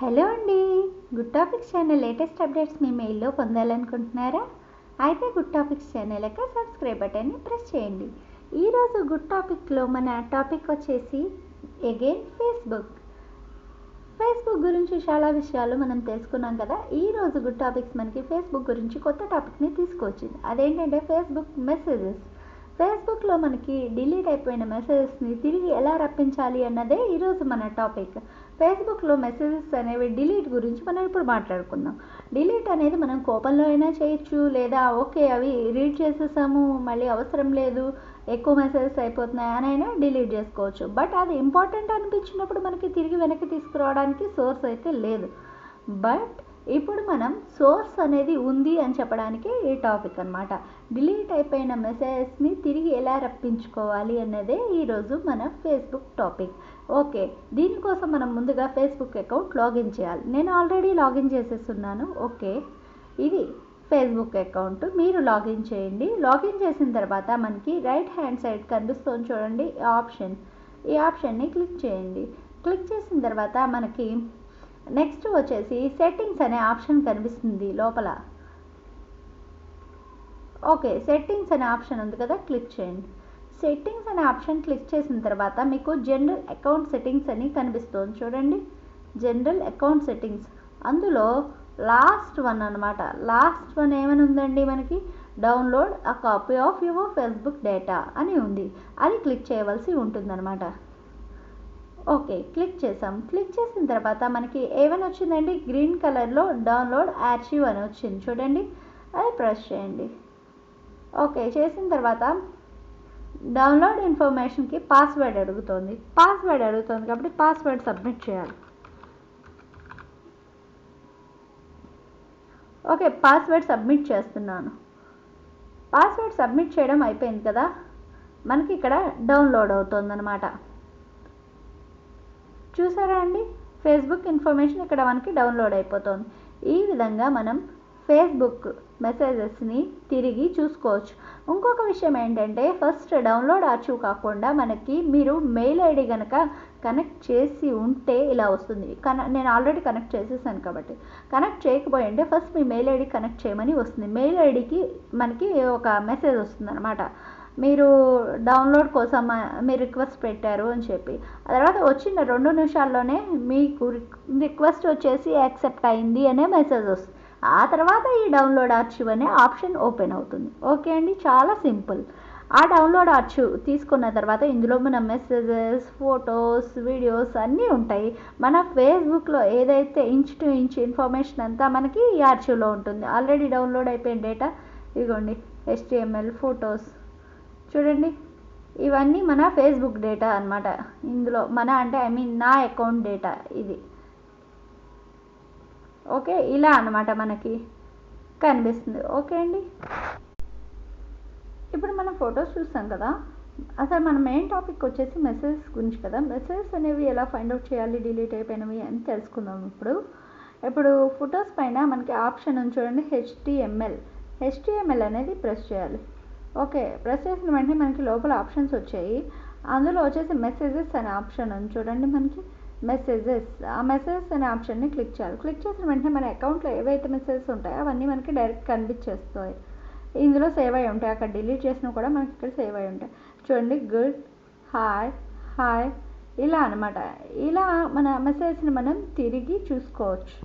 Hello అండి. Good topics channel latest updates మీ మెయిల్లో పొందాలనుకుంటున్నారా? అయితే గుడ్ టాపిక్స్ ఛానల్ యొక్క సబ్స్క్రైబ్ బటన్ని ప్రెస్ చేయండి. ఈరోజు గుడ్ టాపిక్లో మన టాపిక్ వచ్చేసి అగైన్ ఫేస్బుక్ గురించి చాలా విషయాలు మనం తెలుసుకున్నాం కదా. ఈరోజు గుడ్ టాపిక్స్ మనకి ఫేస్బుక్ గురించి కొత్త టాపిక్ని తీసుకొచ్చింది. అదేంటంటే ఫేస్బుక్ మెసేజెస్. ఫేస్బుక్లో మనకి డిలీట్ అయిపోయిన మెసేజెస్ని తిరిగి ఎలా రప్పించాలి అన్నదే ఈరోజు మన టాపిక్. ఫేస్బుక్లో మెసేజెస్ అనేవి డిలీట్ గురించి మనం ఇప్పుడు మాట్లాడుకుందాం. డిలీట్ అనేది మనం కోపంలో అయినా చేయొచ్చు, లేదా ఓకే అవి రీడ్ చేసేసాము మళ్ళీ అవసరం లేదు ఎక్కువ మెసేజెస్ అయిపోతున్నాయి అని అయినా డిలీట్ చేసుకోవచ్చు. బట్ అది ఇంపార్టెంట్ అనిపించినప్పుడు మనకి తిరిగి వెనక్కి తీసుకురావడానికి సోర్స్ అయితే లేదు. బట్ ఇప్పుడు మనం సోర్స్ అనేది ఉంది అని చెప్పడానికి ఈ టాపిక్ అనమాట. డిలీట్ అయిపోయిన మెసేజెస్ని తిరిగి ఎలా రప్పించుకోవాలి అన్నదే ఈరోజు మన ఫేస్బుక్ టాపిక్. ఓకే, దీనికోసం మనం ముందుగా ఫేస్బుక్ అకౌంట్ లాగిన్ చేయాలి. నేను ఆల్రెడీ లాగిన్ చేసేస్తున్నాను. ఓకే, ఇది ఫేస్బుక్ అకౌంట్. మీరు లాగిన్ చేయండి. లాగిన్ చేసిన తర్వాత మనకి రైట్ హ్యాండ్ సైడ్ కనిపిస్తుంది చూడండి ఈ ఆప్షన్ని క్లిక్ చేయండి. క్లిక్ చేసిన తర్వాత మనకి నెక్స్ట్ వచ్చేసి సెట్టింగ్స్ అనే ఆప్షన్ కనిపిస్తుంది లోపల. ఓకే, సెట్టింగ్స్ అనే ఆప్షన్ ఉంది కదా, క్లిక్ చేయండి. సెట్టింగ్స్ అనే ఆప్షన్ క్లిక్ చేసిన తర్వాత మీకు జనరల్ అకౌంట్ సెట్టింగ్స్ అని కనిపిస్తుంది చూడండి. జనరల్ అకౌంట్ సెట్టింగ్స్, అందులో లాస్ట్ వన్ అనమాట. లాస్ట్ వన్ ఏమని ఉందండి మనకి, download a copy of your Facebook data అని ఉంది. అది క్లిక్ చేయవలసి ఉంటుందన్నమాట. ఓకే, క్లిక్ చేసాం. క్లిక్ చేసిన తర్వాత మనకి ఏమని వచ్చిందండి, గ్రీన్ కలర్లో డౌన్లోడ్ ఆర్చివ్ అని వచ్చింది చూడండి. అది ప్రెస్ చేయండి. ఓకే, చేసిన తర్వాత డౌన్లోడ్ ఇన్ఫర్మేషన్కి పాస్వర్డ్ అడుగుతుంది కాబట్టి పాస్వర్డ్ సబ్మిట్ చేయాలి. ఓకే, పాస్వర్డ్ సబ్మిట్ చేస్తున్నాను. పాస్వర్డ్ సబ్మిట్ చేయడం అయిపోయింది కదా, మనకి ఇక్కడ డౌన్లోడ్ అవుతుంది అనమాట. చూసారా అండి, ఫేస్బుక్ ఇన్ఫర్మేషన్ ఇక్కడ మనకి డౌన్లోడ్ అయిపోతుంది. ఈ విధంగా మనం ఫేస్బుక్ మెసేజెస్ని తిరిగి చూసుకోవచ్చు. ఇంకొక విషయం ఏంటంటే, ఫస్ట్ డౌన్లోడ్ ఆర్చివ్ కాకుండా మనకి మీరు మెయిల్ ఐడి కనుక కనెక్ట్ చేసి ఉంటే ఇలా వస్తుంది. నేను ఆల్రెడీ కనెక్ట్ చేసేసాను కాబట్టి. కనెక్ట్ చేయకపోయి ఉంటే ఫస్ట్ మీ మెయిల్ ఐడి కనెక్ట్ చేయమని వస్తుంది. మెయిల్ ఐడికి మనకి ఒక మెసేజ్ వస్తుంది అనమాట, మీరు డౌన్లోడ్ కోసం మీరు రిక్వెస్ట్ పెట్టారు అని చెప్పి. ఆ తర్వాత వచ్చిన 2 నిమిషాల్లోనే మీకు రిక్వెస్ట్ వచ్చేసి యాక్సెప్ట్ అయింది అనే మెసేజ్ వస్తుంది. ఆ తర్వాత ఈ డౌన్లోడ్ ఆర్చివ్ అనే ఆప్షన్ ఓపెన్ అవుతుంది. ఓకే అండి, చాలా సింపుల్. ఆ డౌన్లోడ్ ఆర్చివ్ తీసుకున్న తర్వాత ఇందులో మన మెసేజెస్, ఫొటోస్, వీడియోస్ అన్నీ ఉంటాయి. మన ఫేస్బుక్లో ఏదైతే ఇంచ్ టు ఇంచ్ ఇన్ఫర్మేషన్ అంతా మనకి ఈ ఆర్చివ్లో ఉంటుంది. ఆల్రెడీ డౌన్లోడ్ అయిపోయిన డేటా ఇదిగోండి, HTML ఫొటోస్ చూడండి, ఇవన్నీ మన ఫేస్బుక్ డేటా అనమాట. ఇందులో మన అంటే నా అకౌంట్ డేటా ఇది. ఓకే, ఇలా అనమాట మనకి కనిపిస్తుంది. ఓకే అండి, ఇప్పుడు మనం ఫొటోస్ చూస్తాం కదా. అసలు మన మెయిన్ టాపిక్ వచ్చేసి మెసేజెస్ గురించి కదా. మెసేజెస్ అనేవి ఎలా ఫైండ్ అవుట్ చేయాలి, డిలీట్ అయిపోయినవి అని తెలుసుకుందాం. ఇప్పుడు ఫొటోస్ పైన మనకి ఆప్షన్ ఉంది చూడండి, HTML అనేది ప్రెస్ చేయాలి. ఓకే, ప్రెస్ చేసిన వెంటనే మనకి లోపల ఆప్షన్స్ వచ్చాయి. అందులో వచ్చేసి మెసేజెస్ అనే ఆప్షన్ ఉంది చూడండి మనకి. ఆ మెసేజెస్ అనే ఆప్షన్ని క్లిక్ చేయాలి. క్లిక్ చేసిన వెంటనే మన అకౌంట్లో ఏవైతే మెసేజెస్ ఉంటాయో అవన్నీ మనకి డైరెక్ట్ కనిపించేస్తాయి. ఇందులో సేవ్ అయి ఉంటాయి, అక్కడ డిలీట్ చేసినా కూడా మనకి ఇక్కడ సేవ్ అయి ఉంటాయి చూడండి. గుడ్, హాయ్ ఇలా అనమాట. ఇలా మన మెసేజ్ని మనం తిరిగి చూసుకోవచ్చు.